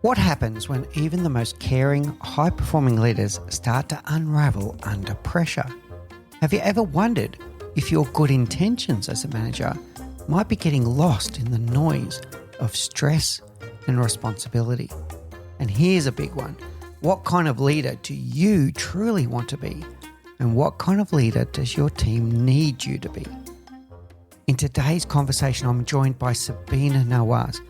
What happens when even the most caring, high-performing leaders start to unravel under pressure? Have you ever wondered if your good intentions as a manager might be getting lost in the noise of stress and responsibility? And here's a big one. What kind of leader do you truly want to be? And what kind of leader does your team need you to be? In today's conversation, I'm joined by Sabina Nawaz,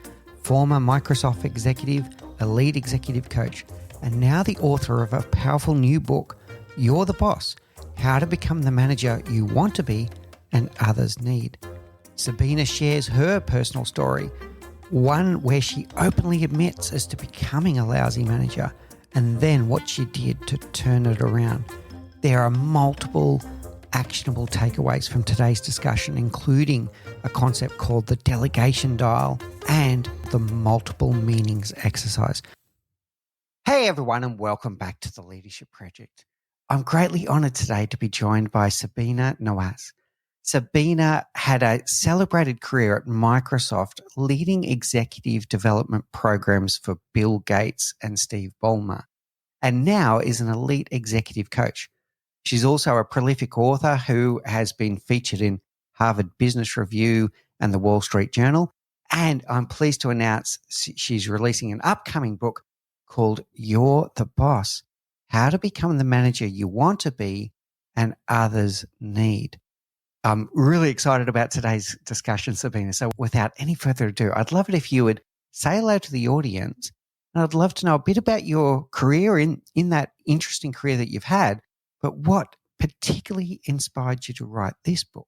former Microsoft executive, a lead executive coach, and now the author of a powerful new book, You're the Boss: How to Become the Manager You Want to Be and Others Need. Sabina shares her personal story, one where she openly admits as to becoming a lousy manager, and then what she did to turn it around. There are multiple actionable takeaways from today's discussion, including a concept called the delegation dial and the multiple meanings exercise. Hey everyone, and welcome back to the Leadership Project. I'm greatly honored today to be joined by Sabina Nawaz. Sabina had a celebrated career at Microsoft, leading executive development programs for Bill Gates and Steve Ballmer, and now is an elite executive coach. She's also a prolific author who has been featured in Harvard Business Review and the Wall Street Journal. And I'm pleased to announce she's releasing an upcoming book called You're the Boss: How to Become the Manager You Want to Be and Others Need. I'm really excited about today's discussion, Sabina. So without any further ado, I'd love it if you would say hello to the audience. And I'd love to know a bit about your career in that interesting career that you've had. But what particularly inspired you to write this book?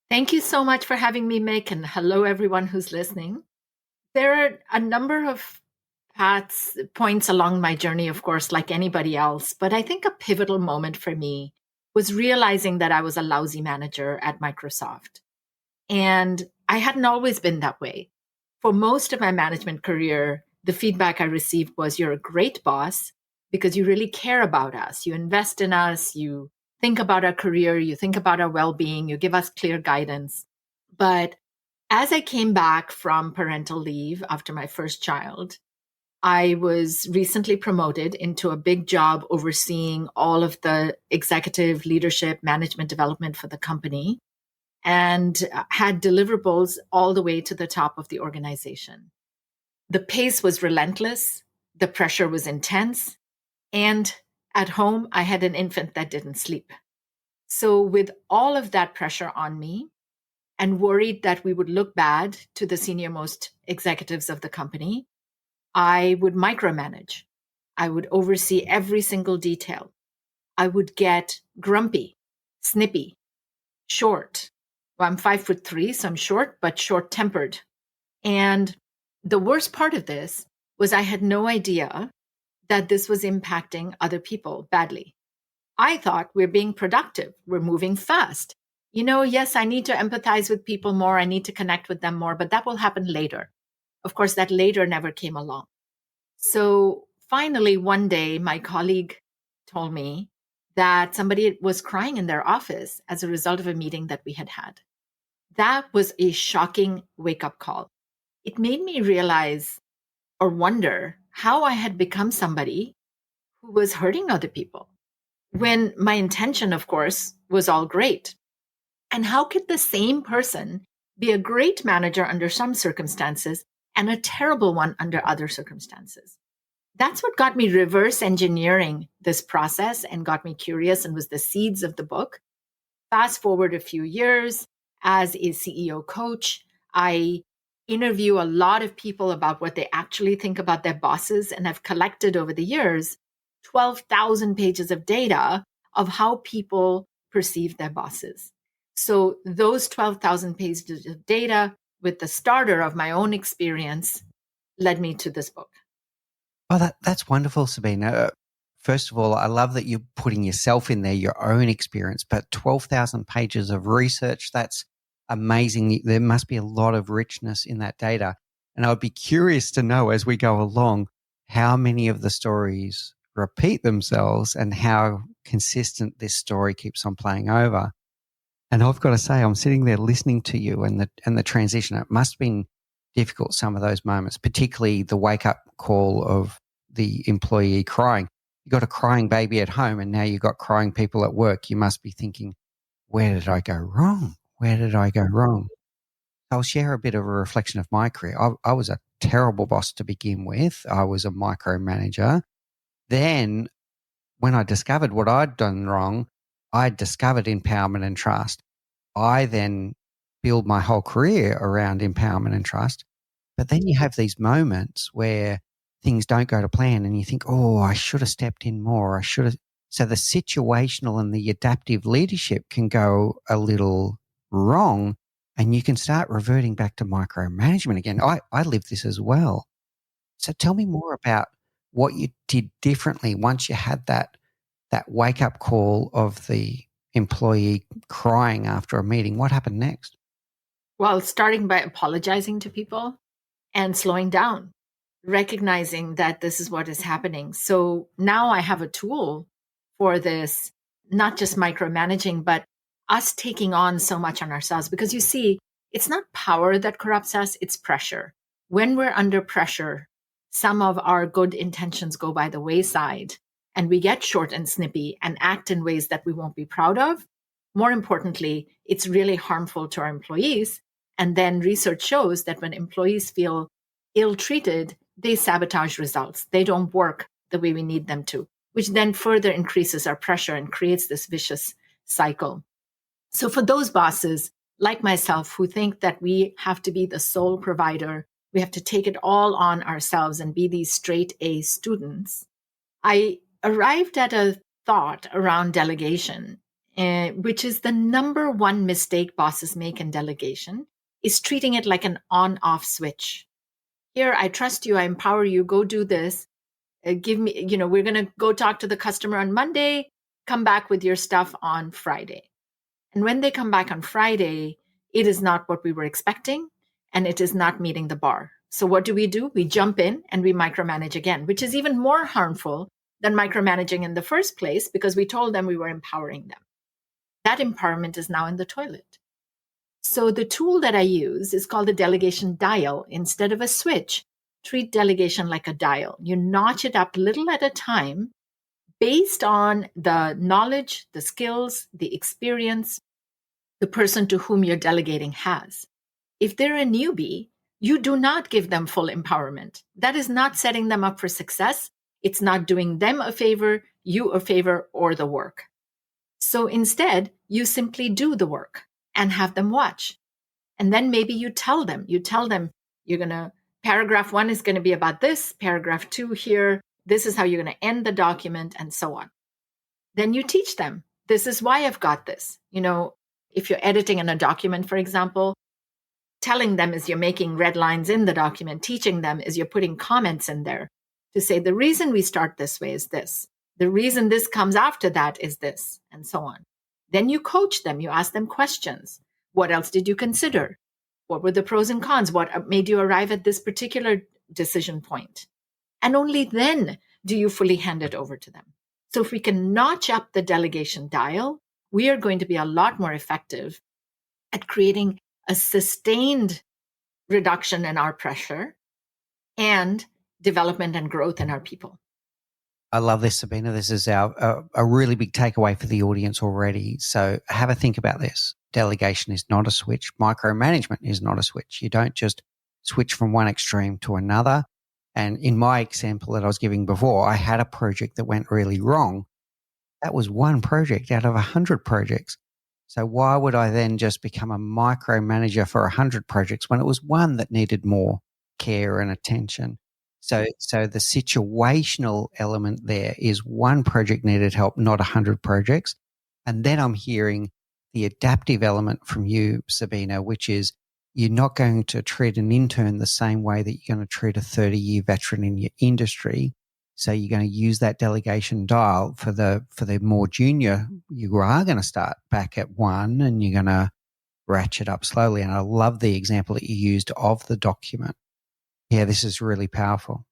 Thank you so much for having me, Mick, and hello, everyone who's listening. There are a number of points along my journey, of course, like anybody else, but I think a pivotal moment for me was realizing that I was a lousy manager at Microsoft. And I hadn't always been that way. For most of my management career, the feedback I received was, you're a great boss because you really care about us. You invest in us, you think about our career, you think about our well-being, you give us clear guidance. But as I came back from parental leave after my first child, I was recently promoted into a big job overseeing all of the executive leadership management development for the company, and had deliverables all the way to the top of the organization. The pace was relentless, the pressure was intense, and at home, I had an infant that didn't sleep. So with all of that pressure on me, and worried that we would look bad to the senior most executives of the company, I would micromanage. I would oversee every single detail. I would get grumpy, snippy, short. Well, I'm 5'3", so I'm short, but short-tempered. And the worst part of this was I had no idea that this was impacting other people badly. I thought we're being productive. We're moving fast. Yes, I need to empathize with people more. I need to connect with them more, but that will happen later. Of course, that later never came along. So finally, one day, my colleague told me that somebody was crying in their office as a result of a meeting that we had had. That was a shocking wake-up call. It made me realize or wonder how I had become somebody who was hurting other people, when my intention, of course, was all great. And how could the same person be a great manager under some circumstances and a terrible one under other circumstances? That's what got me reverse engineering this process and got me curious, and was the seeds of the book. Fast forward a few years, as a CEO coach, I interview a lot of people about what they actually think about their bosses, and have collected over the years 12,000 pages of data of how people perceive their bosses. So those 12,000 pages of data, with the starter of my own experience, led me to this book. Oh, that's wonderful, Sabina. First of all, I love that you're putting yourself in there, your own experience, but 12,000 pages of research, that's amazing. There must be a lot of richness in that data. And I'd be curious to know, as we go along, how many of the stories repeat themselves and how consistent this story keeps on playing over. And I've got to say, I'm sitting there listening to you and the transition. It must have been difficult, some of those moments, particularly the wake-up call of the employee crying. You got a crying baby at home and now you've got crying people at work. You must be thinking, where did I go wrong? Where did I go wrong? I'll share a bit of a reflection of my career. I was a terrible boss to begin with. I was a micromanager. Then when I discovered what I'd done wrong, I discovered empowerment and trust. I then build my whole career around empowerment and trust. But then you have these moments where things don't go to plan and you think, oh, I should have stepped in more. I should have. So the situational and the adaptive leadership can go a little wrong and you can start reverting back to micromanagement again. I live this as well. So tell me more about what you did differently once you had that wake-up call of the employee crying after a meeting. What happened next? Well, starting by apologizing to people and slowing down, recognizing that this is what is happening. So now I have a tool for this, not just micromanaging, but us taking on so much on ourselves. Because you see, it's not power that corrupts us, it's pressure. When we're under pressure, some of our good intentions go by the wayside and we get short and snippy and act in ways that we won't be proud of. More importantly, it's really harmful to our employees. And then research shows that when employees feel ill-treated, they sabotage results. They don't work the way we need them to, which then further increases our pressure and creates this vicious cycle. So for those bosses like myself who think that we have to be the sole provider, we have to take it all on ourselves and be these straight A students, I arrived at a thought around delegation, which is the number one mistake bosses make in delegation, is treating it like an on-off switch. Here, I trust you, I empower you, go do this. Give me, we're going to go talk to the customer on Monday, come back with your stuff on Friday. And when they come back on Friday, it is not what we were expecting, and it is not meeting the bar. So what do? We jump in and we micromanage again, which is even more harmful than micromanaging in the first place because we told them we were empowering them. That empowerment is now in the toilet. So the tool that I use is called the delegation dial. Instead of a switch, treat delegation like a dial. You notch it up little at a time based on the knowledge, the skills, the experience the person to whom you're delegating has. If they're a newbie, you do not give them full empowerment. That is not setting them up for success. It's not doing them a favor, you a favor, or the work. So instead, you simply do the work and have them watch. And then maybe you tell them, paragraph 1 is going to be about this, paragraph 2 here, this is how you're going to end the document, and so on. Then you teach them, this is why I've got this. If you're editing in a document, for example, telling them as you're making red lines in the document, teaching them as you're putting comments in there to say, the reason we start this way is this. The reason this comes after that is this, and so on. Then you coach them. You ask them questions. What else did you consider? What were the pros and cons? What made you arrive at this particular decision point? And only then do you fully hand it over to them. So if we can notch up the delegation dial, we are going to be a lot more effective at creating a sustained reduction in our pressure and development and growth in our people. I love this, Sabina. This is a really big takeaway for the audience already. So have a think about this. Delegation is not a switch. Micromanagement is not a switch. You don't just switch from one extreme to another. And in my example that I was giving before, I had a project that went really wrong. That was one project out of 100 projects. So why would I then just become a micromanager for 100 projects when it was one that needed more care and attention? So the situational element there is one project needed help, not 100 projects. And then I'm hearing the adaptive element from you, Sabina, which is you're not going to treat an intern the same way that you're going to treat a 30-year veteran in your industry. So you're going to use that delegation dial for the more junior. You are going to start back at 1 and you're going to ratchet up slowly. And I love the example that you used of the document. Yeah, this is really powerful.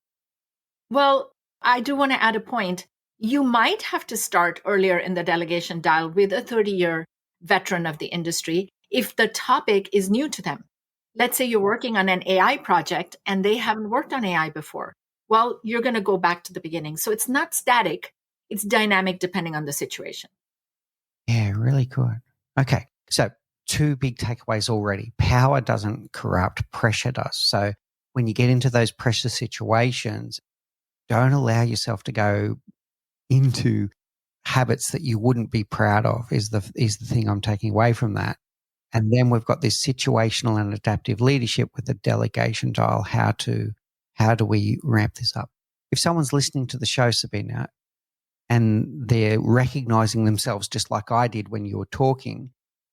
Well, I do want to add a point. You might have to start earlier in the delegation dial with a 30-year veteran of the industry if the topic is new to them. Let's say you're working on an AI project and they haven't worked on AI before. Well, you're going to go back to the beginning. So it's not static, it's dynamic depending on the situation. Yeah, really good. Okay. So, two big takeaways already. Power doesn't corrupt, pressure does. So, when you get into those pressure situations, don't allow yourself to go into habits that you wouldn't be proud of is the thing I'm taking away from that. And then we've got this situational and adaptive leadership with the delegation dial. How do we ramp this up? If someone's listening to the show, Sabina, and they're recognizing themselves just like I did when you were talking,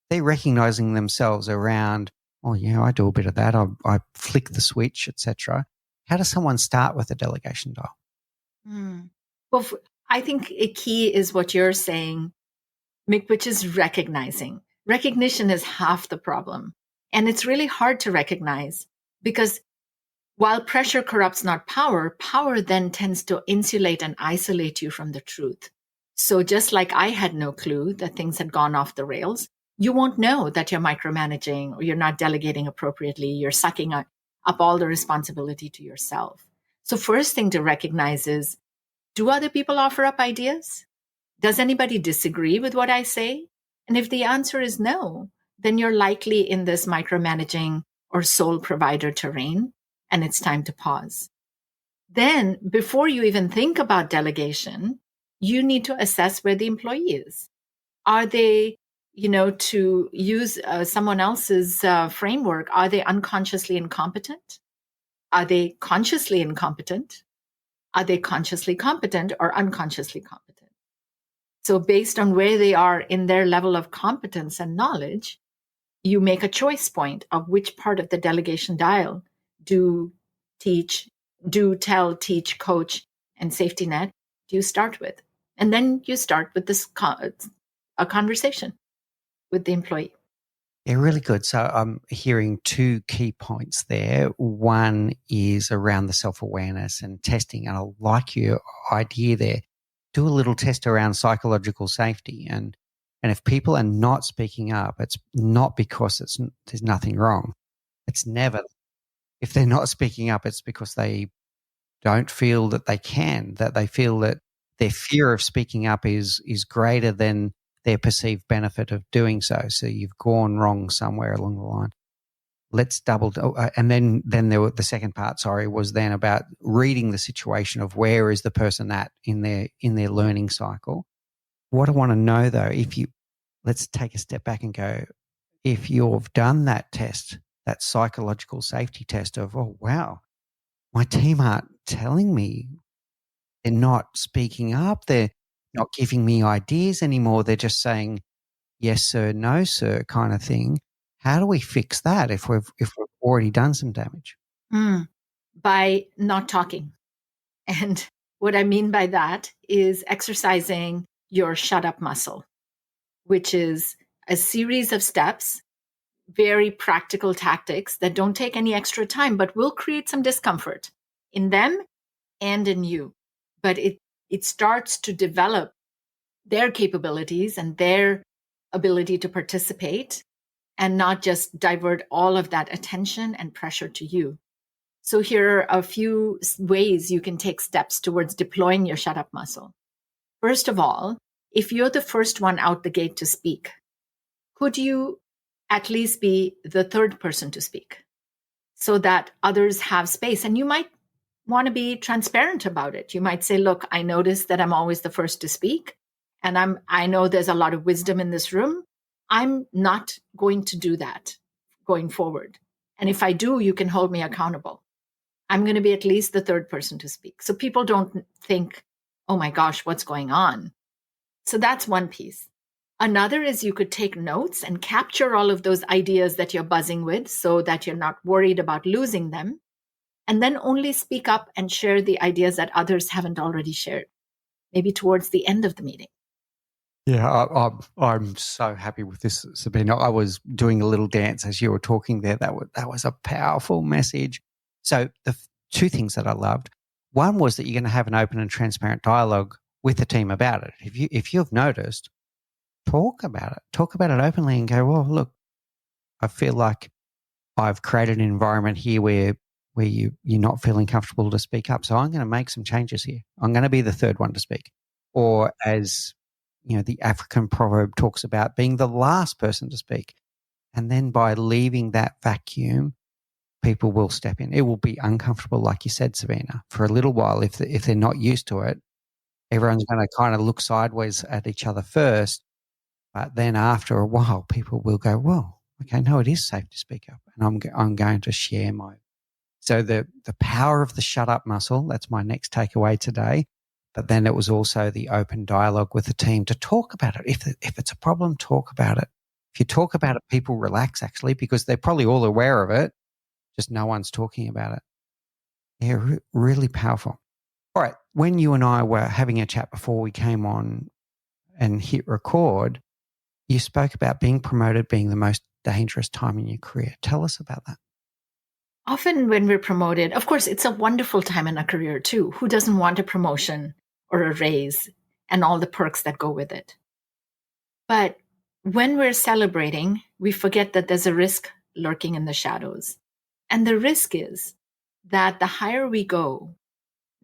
they're recognizing themselves around, oh yeah, I do a bit of that. I flick the switch, etc. How does someone start with a delegation dial? Mm. Well, I think a key is what you're saying, Mick, which is recognizing. Recognition is half the problem. And it's really hard to recognize because while pressure corrupts not power, power then tends to insulate and isolate you from the truth. So just like I had no clue that things had gone off the rails, you won't know that you're micromanaging or you're not delegating appropriately, you're sucking up all the responsibility to yourself. So first thing to recognize is, do other people offer up ideas? Does anybody disagree with what I say? And if the answer is no, then you're likely in this micromanaging or sole provider terrain, and it's time to pause. Then, before you even think about delegation, you need to assess where the employee is. Are they, to use someone else's framework, are they unconsciously incompetent? Are they consciously incompetent? Are they consciously competent or unconsciously competent? So, based on where they are in their level of competence and knowledge, you make a choice point of which part of the delegation dial do teach, do tell, teach, coach, and safety net do you start with? And then you start with a conversation with the employee. Yeah, really good. So I'm hearing two key points there. One is around the self-awareness and testing. And I like your idea there. Do a little test around psychological safety. And if people are not speaking up, it's not because there's nothing wrong. It's never. If they're not speaking up, it's because they don't feel that they can, that they feel that their fear of speaking up is greater than their perceived benefit of doing so. So you've gone wrong somewhere along the line. Let's and then the second part, sorry, was then about reading the situation of where is the person at in their learning cycle. What I want to know though, let's take a step back and go, if you've done that test, that psychological safety test of, oh wow, my team aren't telling me, they're not speaking up, they're not giving me ideas anymore, they're just saying yes sir, no sir kind of thing. How do we fix that if we've already done some damage? By not talking. And what I mean by that is exercising your shut up muscle, which is a series of steps, very practical tactics that don't take any extra time, but will create some discomfort in them and in you. But it starts to develop their capabilities and their ability to participate and not just divert all of that attention and pressure to you. So here are a few ways you can take steps towards deploying your shut up muscle. First of all, if you're the first one out the gate to speak, could you at least be the third person to speak so that others have space? And you might want to be transparent about it. You might say, look, I notice that I'm always the first to speak, and I know there's a lot of wisdom in this room. I'm not going to do that going forward. And if I do, you can hold me accountable. I'm going to be at least the third person to speak. So people don't think, oh my gosh, what's going on? So that's one piece. Another is you could take notes and capture all of those ideas that you're buzzing with so that you're not worried about losing them. And then only speak up and share the ideas that others haven't already shared, maybe towards the end of the meeting. Yeah, I'm so happy with this, Sabina. I was doing a little dance as you were talking there. That was a powerful message. So the two things that I loved, one was that you're going to have an open and transparent dialogue with the team about it. If you've noticed, talk about it openly and go, well, look, I feel like I've created an environment here where you're not feeling comfortable to speak up. So I'm going to make some changes here. I'm going to be the third one to speak. Or as the African proverb talks about, being the last person to speak. And then by leaving that vacuum, people will step in. It will be uncomfortable, like you said, Sabina, for a little while. If they're not used to it, everyone's going to kind of look sideways at each other first. But then after a while, people will go, well, okay, no, it is safe to speak up. And I'm going to share my. So the power of the shut up muscle, that's my next takeaway today. But then it was also the open dialogue with the team to talk about it. If it's a problem, talk about it. If you talk about it, people relax actually, because they're probably all aware of it. Just no one's talking about it. Yeah, really powerful. All right. When you and I were having a chat before we came on and hit record, you spoke about being promoted being the most dangerous time in your career. Tell us about that. Often when we're promoted, of course, it's a wonderful time in a career too. Who doesn't want a promotion or a raise and all the perks that go with it? But when we're celebrating, we forget that there's a risk lurking in the shadows. And the risk is that the higher we go,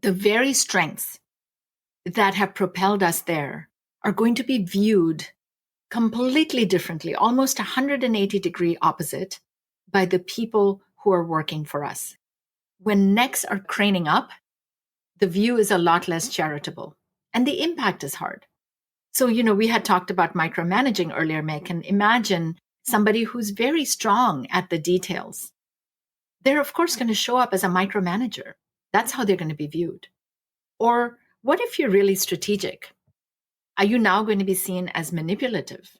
the very strengths that have propelled us there are going to be viewed completely differently, almost 180-degree opposite by the people who are working for us. When necks are craning up, the view is a lot less charitable and the impact is hard. So, we had talked about micromanaging earlier, Meg, and imagine somebody who's very strong at the details. They're, of course, going to show up as a micromanager. That's how they're going to be viewed. Or what if you're really strategic? Are you now going to be seen as manipulative?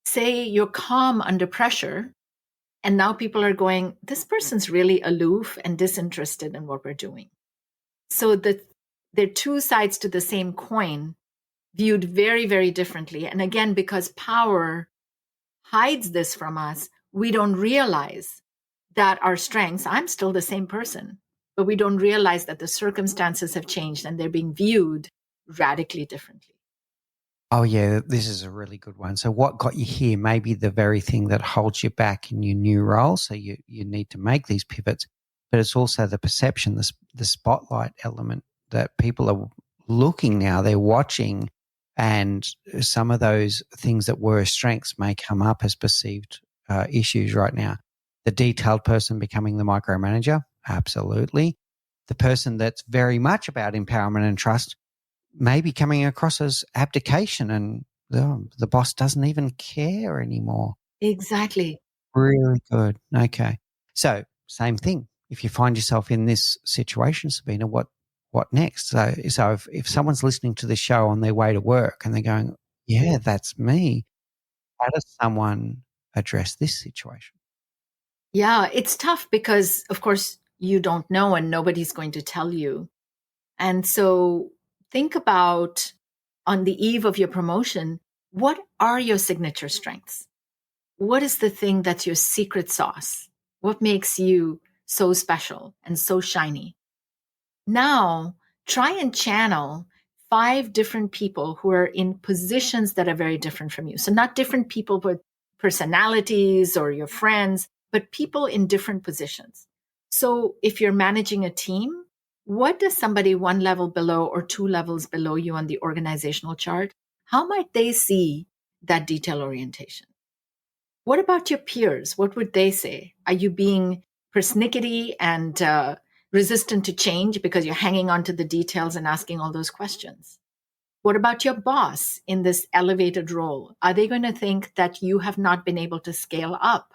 Say you're calm under pressure, and now people are going, this person's really aloof and disinterested in what we're doing. So they're two sides to the same coin, viewed very, very differently. And again, because power hides this from us, we don't realize that our strengths, I'm still the same person, but we don't realize that the circumstances have changed and they're being viewed radically differently. Oh, yeah, this is a really good one. So what got you here may be the very thing that holds you back in your new role. So you need to make these pivots, but it's also the perception, the spotlight element that people are looking now, they're watching, and some of those things that were strengths may come up as perceived issues right now. The detailed person becoming the micromanager, absolutely. The person that's very much about empowerment and trust, maybe coming across as abdication and the boss doesn't even care anymore. Exactly. Really good. Okay. So same thing. If you find yourself in this situation, Sabina, what next? So if someone's listening to the show on their way to work and they're going, yeah, that's me, how does someone address this situation? Yeah, it's tough because, of course, you don't know and nobody's going to tell you. And so think about on the eve of your promotion, what are your signature strengths? What is the thing that's your secret sauce? What makes you so special and so shiny? Now, try and channel 5 different people who are in positions that are very different from you. So, not different people with personalities or your friends, but people in different positions. So, if you're managing a team, what does somebody one level below or 2 levels below you on the organizational chart, how might they see that detail orientation? What about your peers? What would they say? Are you being persnickety and resistant to change because you're hanging on to the details and asking all those questions? What about your boss in this elevated role? Are they going to think that you have not been able to scale up?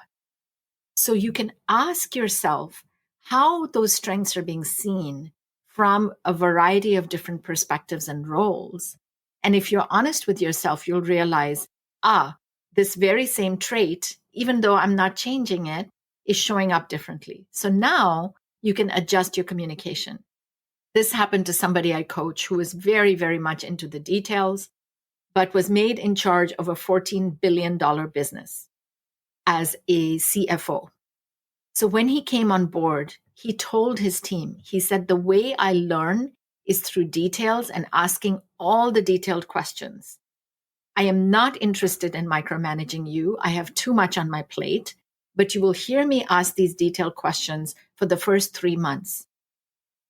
So you can ask yourself how those strengths are being seen from a variety of different perspectives and roles. And if you're honest with yourself, you'll realize, this very same trait, even though I'm not changing it, is showing up differently. So now you can adjust your communication. This happened to somebody I coach who was very, very much into the details, but was made in charge of a $14 billion business as a CFO. So when he came on board, he told his team, he said, the way I learn is through details and asking all the detailed questions. I am not interested in micromanaging you. I have too much on my plate. but you will hear me ask these detailed questions for the first 3 months.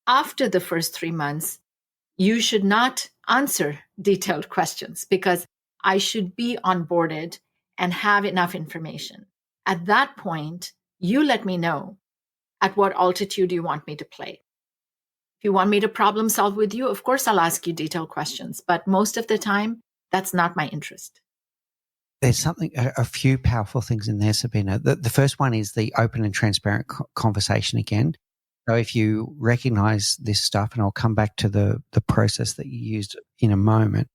After the first 3 months, you should not answer detailed questions because I should be onboarded and have enough information. At that point, you let me know at what altitude you want me to play. If you want me to problem solve with you, of course, I'll ask you detailed questions, but most of the time, that's not my interest. There's a few powerful things in there, Sabina. The first one is the open and transparent conversation again. So if you recognize this stuff, and I'll come back to the process that you used in a moment,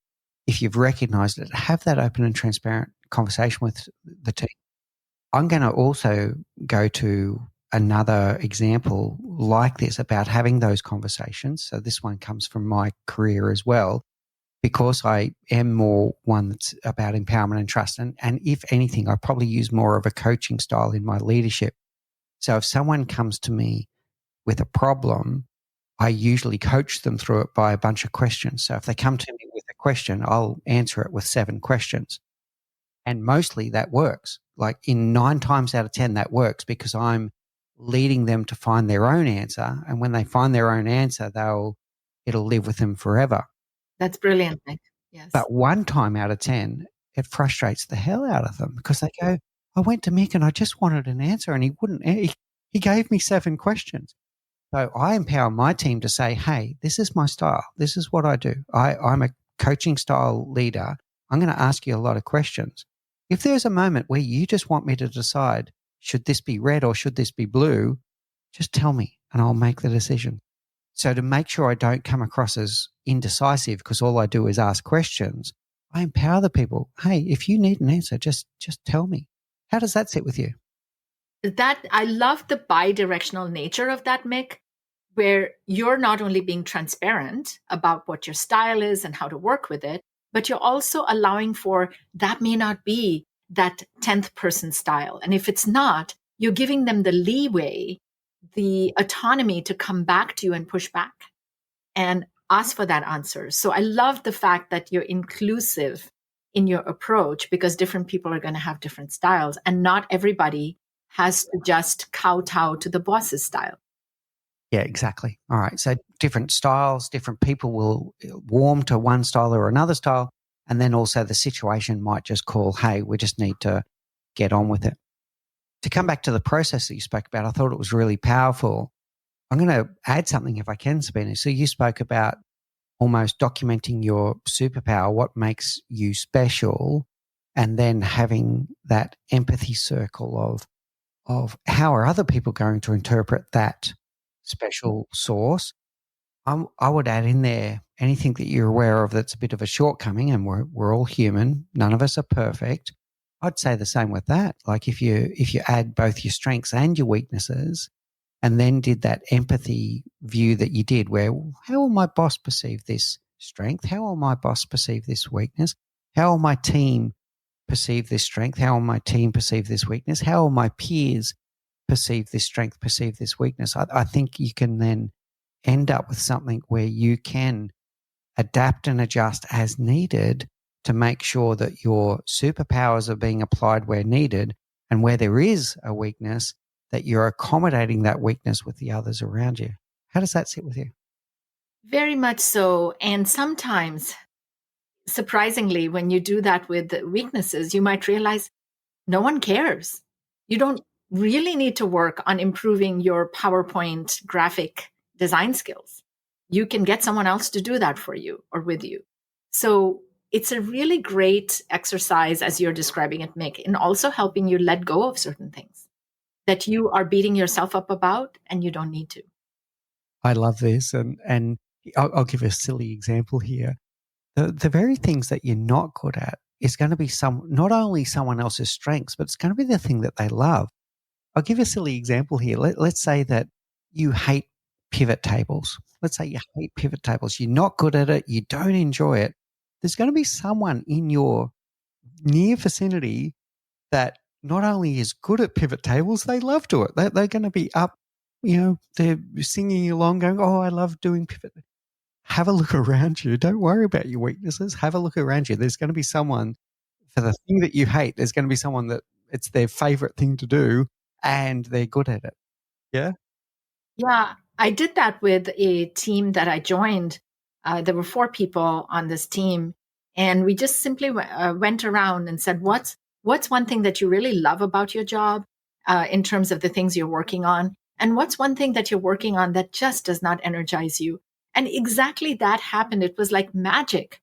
if you've recognized it, have that open and transparent conversation with the team. I'm going to also go to another example like this about having those conversations. So this one comes from my career as well, because I am more one that's about empowerment and trust. And if anything, I probably use more of a coaching style in my leadership. So if someone comes to me with a problem, I usually coach them through it by a bunch of questions. So if they come to me with a question, I'll answer it with 7 questions. And mostly that works. Like in 9 times out of 10, that works because I'm leading them to find their own answer. And when they find their own answer, it'll live with them forever. That's brilliant, Nick. Yes. But 1 time out of 10, it frustrates the hell out of them because they go, I went to Mick and I just wanted an answer and he wouldn't. He gave me 7 questions. So I empower my team to say, hey, this is my style. This is what I do. I'm a coaching style leader. I'm going to ask you a lot of questions. If there's a moment where you just want me to decide, should this be red or should this be blue, just tell me and I'll make the decision. So to make sure I don't come across as indecisive because all I do is ask questions, I empower the people. Hey, if you need an answer, just tell me. How does that sit with you? That I love the bi-directional nature of that, Mick, where you're not only being transparent about what your style is and how to work with it, but you're also allowing for that may not be that 10th person style. And if it's not, you're giving them the leeway, the autonomy to come back to you and push back and ask for that answer. So I love the fact that you're inclusive in your approach because different people are going to have different styles and not everybody has to just kowtow to the boss's style. Yeah, exactly. All right. So different styles, different people will warm to one style or another style. And then also the situation might just call, hey, we just need to get on with it. To come back to the process that you spoke about, I thought it was really powerful. I'm going to add something if I can, Sabina. So you spoke about almost documenting your superpower, what makes you special, and then having that empathy circle of how are other people going to interpret that special source. I would add in there anything that you're aware of that's a bit of a shortcoming, and we're all human. None of us are perfect. I'd say the same with that. Like if you add both your strengths and your weaknesses, and then did that empathy view that you did, where how will my boss perceive this strength? How will my boss perceive this weakness? How will my team perceive this strength? How will my team perceive this weakness? How will my peers perceive this strength, perceive this weakness? I think you can then end up with something where you can adapt and adjust as needed to make sure that your superpowers are being applied where needed, and where there is a weakness, that you're accommodating that weakness with the others around you. How does that sit with you? Very much so. And sometimes, surprisingly, when you do that with weaknesses, you might realize no one cares. You don't really need to work on improving your PowerPoint graphic design skills. You can get someone else to do that for you or with you. So it's a really great exercise, as you're describing it, Mick, in also helping you let go of certain things that you are beating yourself up about and you don't need to. I love this. And I'll give a silly example here. The very things that you're not good at is going to be not only someone else's strengths, but it's going to be the thing that they love. I'll give a silly example here. Let's say that you hate pivot tables. Let's say you hate pivot tables. You're not good at it. You don't enjoy it. There's going to be someone in your near vicinity that not only is good at pivot tables, they love to it. They're going to be up, they're singing along going, oh, I love doing pivot. Have a look around you. Don't worry about your weaknesses. Have a look around you. There's going to be someone for the thing that you hate. There's going to be someone that it's their favorite thing to do, and they're good at it. Yeah. Yeah, I did that with a team that I joined. There were 4 people on this team, and we just simply went around and said, "What's one thing that you really love about your job, in terms of the things you're working on, and what's one thing that you're working on that just does not energize you?" And exactly that happened. It was like magic,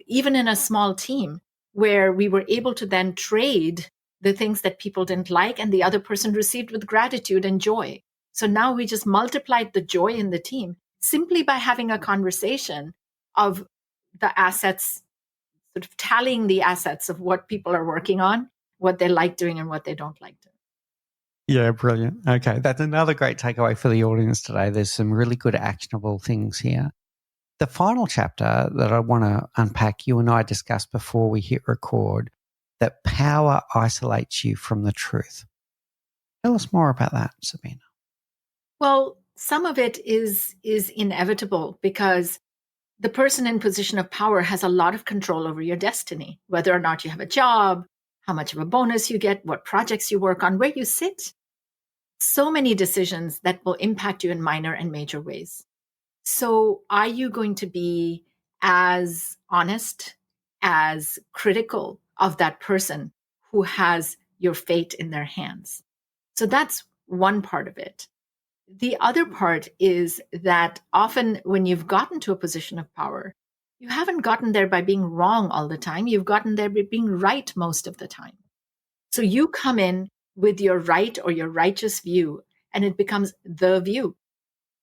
even in a small team, where we were able to then trade the things that people didn't like, and the other person received with gratitude and joy. So now we just multiplied the joy in the team simply by having a conversation of the assets, sort of tallying the assets of what people are working on, what they like doing and what they don't like doing. Yeah, brilliant. Okay, that's another great takeaway for the audience today. There's some really good actionable things here. The final chapter that I want to unpack, you and I discussed before we hit record, that power isolates you from the truth. Tell us more about that, Sabina. Well, some of it is inevitable because the person in position of power has a lot of control over your destiny, whether or not you have a job, how much of a bonus you get, what projects you work on, where you sit. So many decisions that will impact you in minor and major ways. So, are you going to be as honest, as critical of that person who has your fate in their hands? So, that's one part of it. The other part is that often when you've gotten to a position of power, you haven't gotten there by being wrong all the time. You've gotten there by being right most of the time. So you come in with your right or your righteous view, and it becomes the view.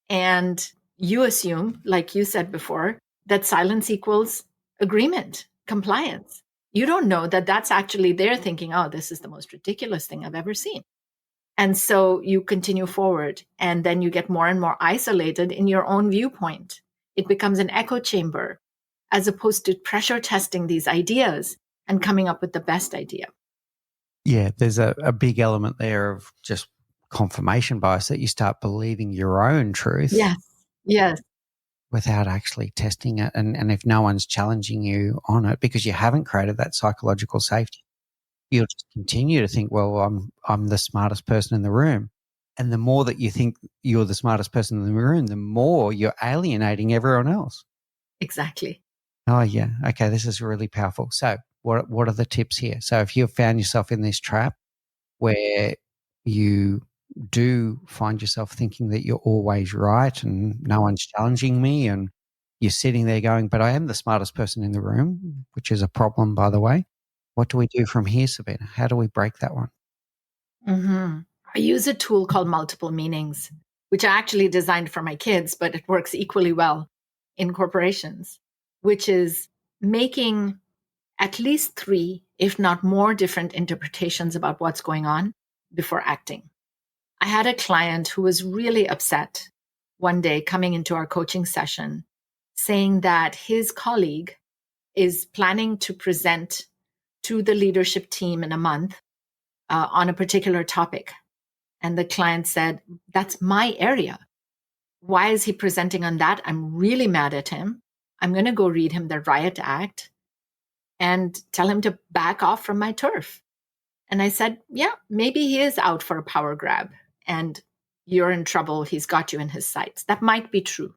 And you assume, like you said before, that silence equals agreement, compliance. You don't know that that's actually they're thinking, oh, this is the most ridiculous thing I've ever seen. And so you continue forward, and then you get more and more isolated in your own viewpoint. It becomes an echo chamber as opposed to pressure testing these ideas and coming up with the best idea. Yeah, there's a big element there of just confirmation bias that you start believing your own truth. Yes. Yes. Without actually testing it. And if no one's challenging you on it because you haven't created that psychological safety, you'll just continue to think, well, I'm the smartest person in the room. And the more that you think you're the smartest person in the room, the more you're alienating everyone else. Exactly. Oh, yeah. Okay, this is really powerful. So what are the tips here? So if you've found yourself in this trap where you do find yourself thinking that you're always right and no one's challenging me, and you're sitting there going, but I am the smartest person in the room, which is a problem, by the way. What do we do from here, Sabina? How do we break that one? Mm-hmm. I use a tool called multiple meanings, which I actually designed for my kids, but it works equally well in corporations, which is making at least 3, if not more, different interpretations about what's going on before acting. I had a client who was really upset one day coming into our coaching session, saying that his colleague is planning to present to the leadership team in a month on a particular topic. And the client said, "That's my area. Why is he presenting on that? I'm really mad at him. I'm going to go read him the riot act and tell him to back off from my turf." And I said, yeah, maybe he is out for a power grab and you're in trouble. He's got you in his sights. That might be true.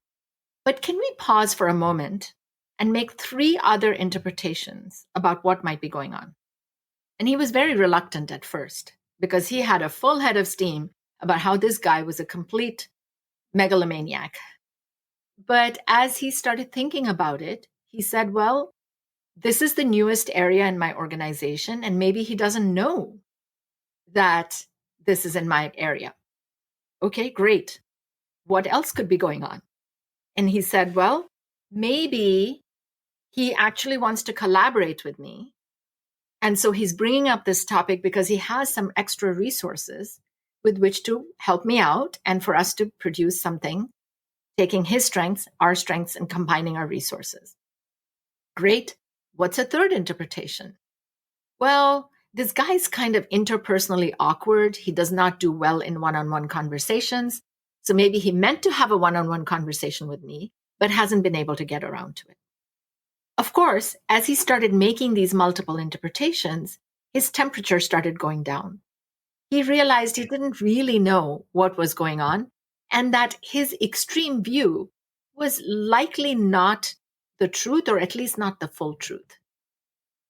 But can we pause for a moment and make 3 other interpretations about what might be going on? And he was very reluctant at first because he had a full head of steam about how this guy was a complete megalomaniac. But as he started thinking about it, he said, well, this is the newest area in my organization, and maybe he doesn't know that this is in my area. Okay, great. What else could be going on? And he said, well, maybe he actually wants to collaborate with me. And so he's bringing up this topic because he has some extra resources with which to help me out and for us to produce something, taking his strengths, our strengths, and combining our resources. Great. What's a third interpretation? Well, this guy's kind of interpersonally awkward. He does not do well in one-on-one conversations. So maybe he meant to have a one-on-one conversation with me, but hasn't been able to get around to it. Of course, as he started making these multiple interpretations, his temperature started going down. he realized he didn't really know what was going on, and that his extreme view was likely not the truth, or at least not the full truth.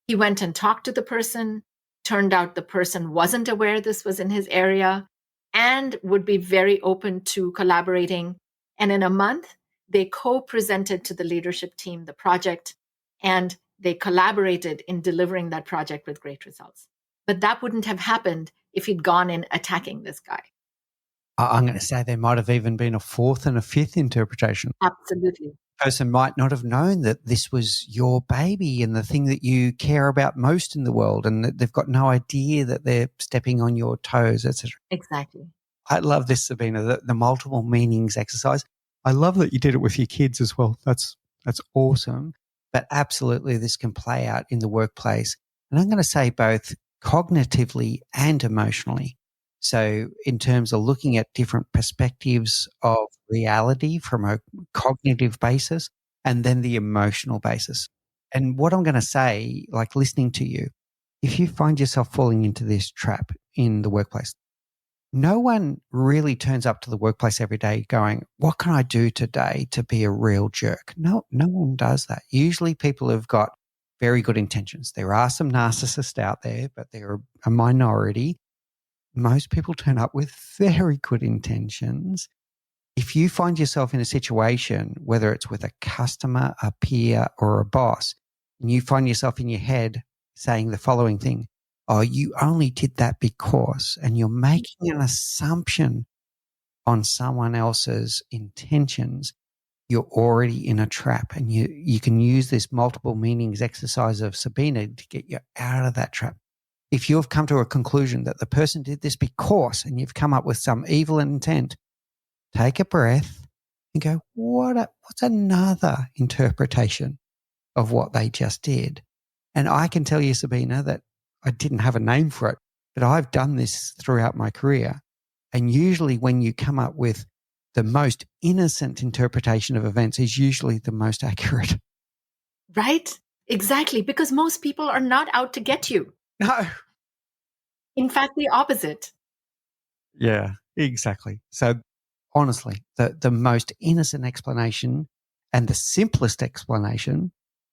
He went and talked to the person. Turned out the person wasn't aware this was in his area and would be very open to collaborating. And in a month, they co-presented to the leadership team the project, and they collaborated in delivering that project with great results. But that wouldn't have happened if he'd gone in attacking this guy. I'm going to say there might have even been a fourth and a fifth interpretation. Absolutely. Person might not have known that this was your baby and the thing that you care about most in the world, and that they've got no idea that they're stepping on your toes, etc. Exactly. I love this, Sabina, the multiple meanings exercise. I love that you did it with your kids as well. That's awesome. But absolutely, this can play out in the workplace. And I'm going to say both cognitively and emotionally. So in terms of looking at different perspectives of reality from a cognitive basis and then the emotional basis. And what I'm going to say, like listening to you, if you find yourself falling into this trap in the workplace, no one really turns up to the workplace every day going, what can I do today to be a real jerk? No one does that. Usually people have got very good intentions. There are some narcissists out there, but they're a minority. Most people turn up with very good intentions. If you find yourself in a situation, whether it's with a customer, a peer, or a boss, and you find yourself in your head saying the following thing, oh, you only did that because, and you're making an assumption on someone else's intentions, you're already in a trap. And you can use this multiple meanings exercise of Sabina to get you out of that trap. If you've come to a conclusion that the person did this because, and you've come up with some evil intent, take a breath and go, what's another interpretation of what they just did? And I can tell you, Sabina, that I didn't have a name for it, but I've done this throughout my career. And usually when you come up with the most innocent interpretation of events is usually the most accurate. Right? Exactly. Because most people are not out to get you. No. In fact, the opposite. Yeah, exactly. So honestly, the most innocent explanation and the simplest explanation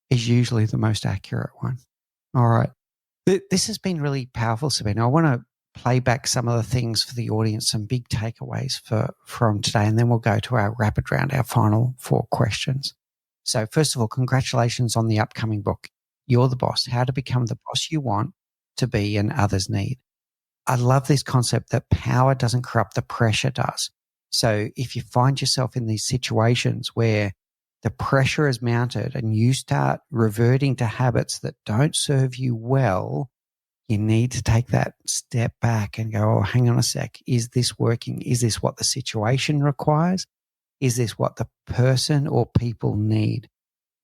is usually the most accurate one. All right. This has been really powerful, Sabina. I want to play back some of the things for the audience, some big takeaways from today, and then we'll go to our rapid round, our final 4 questions. So first of all, congratulations on the upcoming book, You're the Boss, How to Become the Boss You Want to Be and Others Need. I love this concept that power doesn't corrupt, the pressure does. So if you find yourself in these situations where the pressure is mounted and you start reverting to habits that don't serve you well, you need to take that step back and go, oh, hang on a sec. Is this working? Is this what the situation requires? Is this what the person or people need?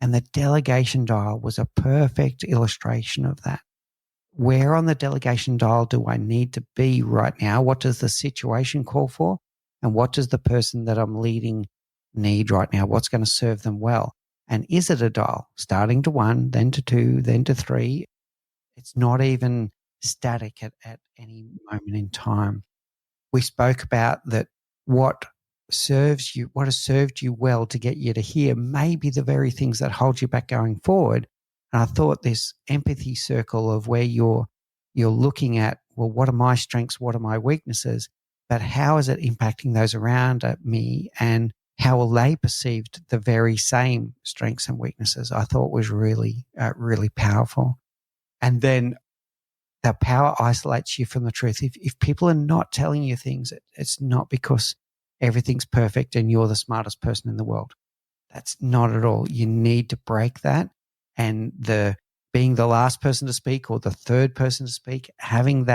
And the delegation dial was a perfect illustration of that. Where on the delegation dial do I need to be right now? What does the situation call for? And what does the person that I'm leading need right now? What's going to serve them well? And is it a dial starting to 1, then to 2, then to 3? It's not even static at any moment in time. We spoke about that what has served you well to get you to here may be the very things that hold you back going forward. And I thought this empathy circle of where you're looking at, well, what are my strengths? What are my weaknesses? But how is it impacting those around me? And how will they perceive the very same strengths and weaknesses? I thought was really, really powerful. And then the power isolates you from the truth. If people are not telling you things, it's not because everything's perfect and you're the smartest person in the world. That's not at all. You need to break that. And being the last person to speak or the third person to speak, having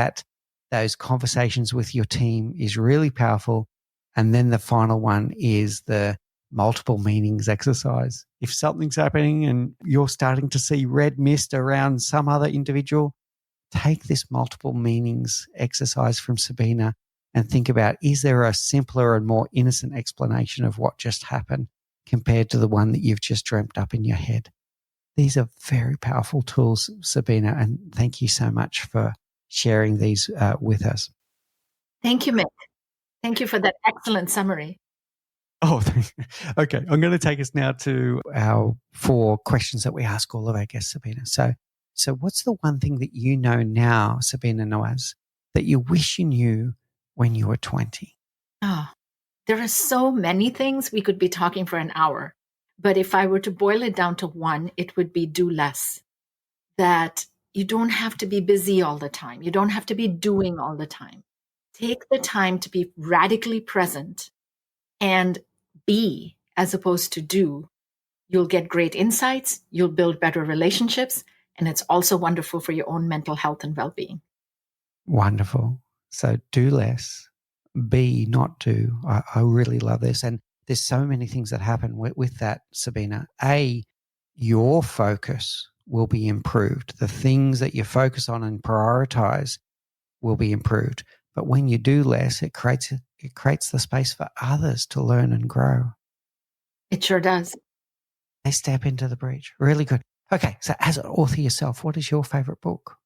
those conversations with your team is really powerful. And then the final one is the multiple meanings exercise. If something's happening and you're starting to see red mist around some other individual, take this multiple meanings exercise from Sabina and think about, is there a simpler and more innocent explanation of what just happened compared to the one that you've just dreamt up in your head? These are very powerful tools, Sabina, and thank you so much for sharing these with us. Thank you, Mick. Thank you for that excellent summary. Oh, okay. I'm going to take us now to our 4 questions that we ask all of our guests, Sabina. So what's the one thing that you know now, Sabina Nawaz, that you wish you knew when you were 20? Oh, there are so many things we could be talking for an hour. But if I were to boil it down to one, it would be do less. That you don't have to be busy all the time. You don't have to be doing all the time. Take the time to be radically present and be as opposed to do. You'll get great insights, you'll build better relationships, and it's also wonderful for your own mental health and well being. Wonderful. So do less, be, not do. I really love this. And there's so many things that happen with that, Sabina. A, your focus will be improved. The things that you focus on and prioritize will be improved. But when you do less, it creates the space for others to learn and grow. It sure does. They step into the breach. Really good. Okay, so as an author yourself, what is your favorite book?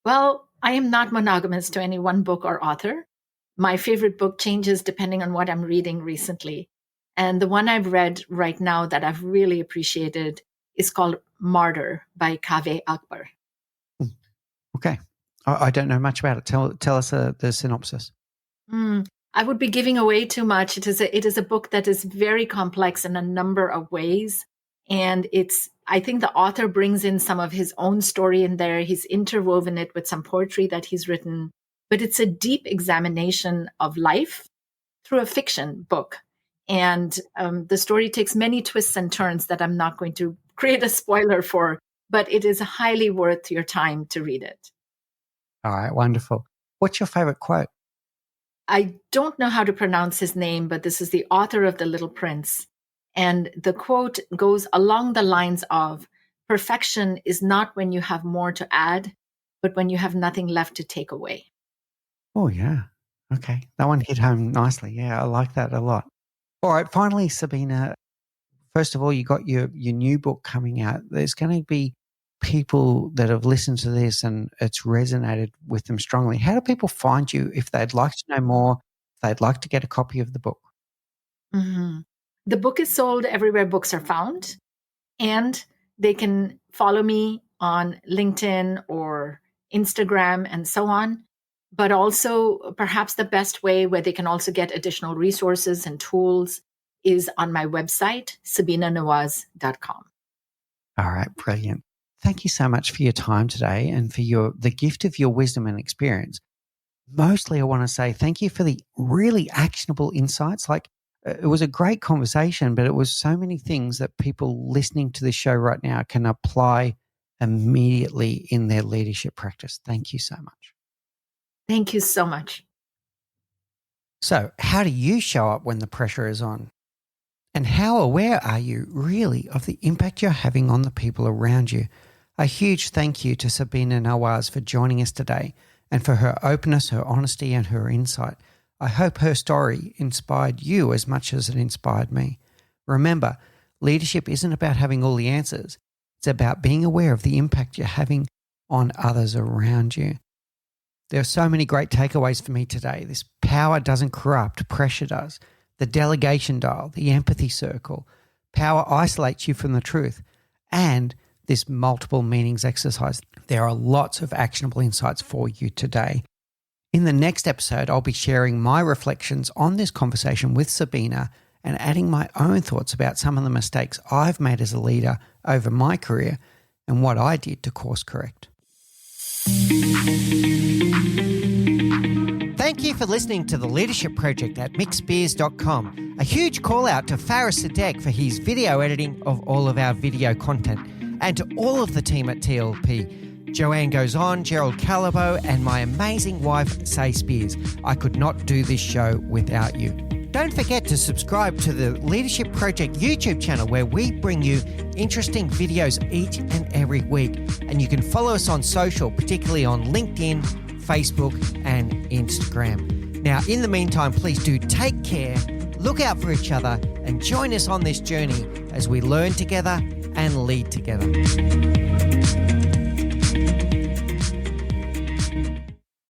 Well, I am not monogamous to any one book or author. My favorite book changes depending on what I'm reading recently. And the one I've read right now that I've really appreciated is called Martyr by Kaveh Akbar. Okay. I don't know much about it. Tell us the synopsis. I would be giving away too much. It is a book that is very complex in a number of ways. And I think the author brings in some of his own story in there. He's interwoven it with some poetry that he's written, but it's a deep examination of life through a fiction book. And the story takes many twists and turns that I'm not going to create a spoiler for, but it is highly worth your time to read it. All right, wonderful. What's your favorite quote? I don't know how to pronounce his name, but this is the author of The Little Prince. And the quote goes along the lines of, perfection is not when you have more to add, but when you have nothing left to take away. Oh, yeah. Okay. That one hit home nicely. Yeah, I like that a lot. All right. Finally, Sabina, first of all, you got your new book coming out. There's going to be people that have listened to this and it's resonated with them strongly. How do people find you if they'd like to know more, if they'd like to get a copy of the book? Mm-hmm. The book is sold everywhere books are found, and they can follow me on LinkedIn or Instagram and so on. But also, perhaps the best way where they can also get additional resources and tools is on my website, sabinanawaz.com. All right, brilliant. Thank you so much for your time today and for the gift of your wisdom and experience. Mostly, I want to say thank you for the really actionable insights. Like, it was a great conversation, but it was so many things that people listening to this show right now can apply immediately in their leadership practice. Thank you so much. Thank you so much. So, how do you show up when the pressure is on? And how aware are you really of the impact you're having on the people around you? A huge thank you to Sabina Nawaz for joining us today and for her openness, her honesty, and her insight. I hope her story inspired you as much as it inspired me. Remember, leadership isn't about having all the answers. It's about being aware of the impact you're having on others around you. There are so many great takeaways for me today. This power doesn't corrupt, pressure does. The delegation dial, the empathy circle. Power isolates you from the truth. And this multiple meanings exercise. There are lots of actionable insights for you today. In the next episode, I'll be sharing my reflections on this conversation with Sabina and adding my own thoughts about some of the mistakes I've made as a leader over my career and what I did to course correct. Thank you for listening to The Leadership Project at mixbeers.com. A huge call out to Faris Sadek for his video editing of all of our video content, and to all of the team at TLP. Joanne Goes On, Gerald Calabo, and my amazing wife, Say Spears. I could not do this show without you. Don't forget to subscribe to the Leadership Project YouTube channel, where we bring you interesting videos each and every week. And you can follow us on social, particularly on LinkedIn, Facebook, and Instagram. Now, in the meantime, please do take care, look out for each other, and join us on this journey as we learn together and lead together.